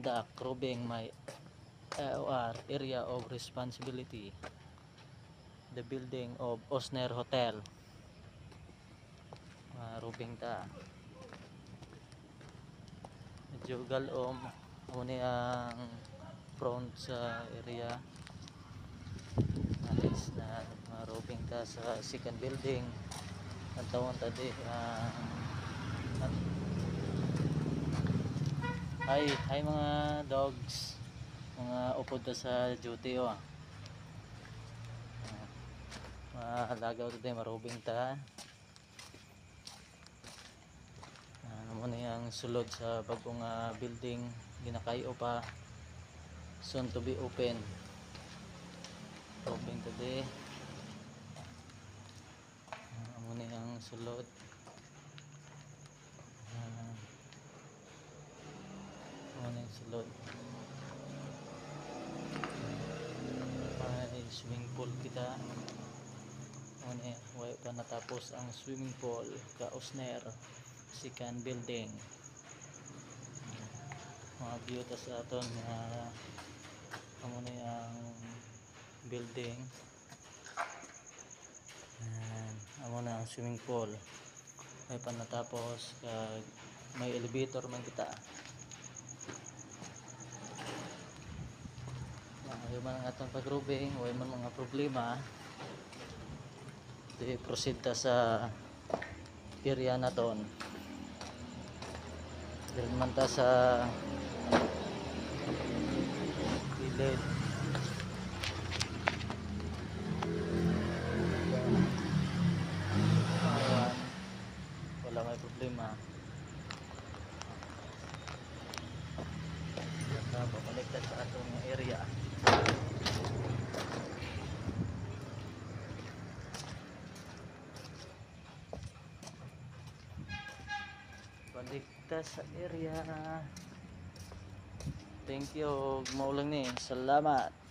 conduct roving my AOR, area of responsibility, the building of Osner Hotel. Roving ta. Medyo galom muna ang front sa area. Alis na roving ta sa second building. Ang tawon tadi hi mga dogs, mga upod na sa duty malagaw tayo marubing ta. Muna yung sulod sa bagong building ginakayo pa, soon to be open. Rubing today muna yung sulod. Muna yung sulod. May swimming pool kita. Muna way pa natapos ang swimming pool ka Osner second building. Mga view ta sa aton muna yung building. Amo na ang swimming pool. May pa natapos may elevator man kita. Ayaw man ang atong pag-roving, way man mga problema. Proceed ta sa area na ton. Dahil man ta sa gilid. Wala may problema. Babaliktad sa atong area. Baligtas sa area. Thank you. Maulang ni. Salamat.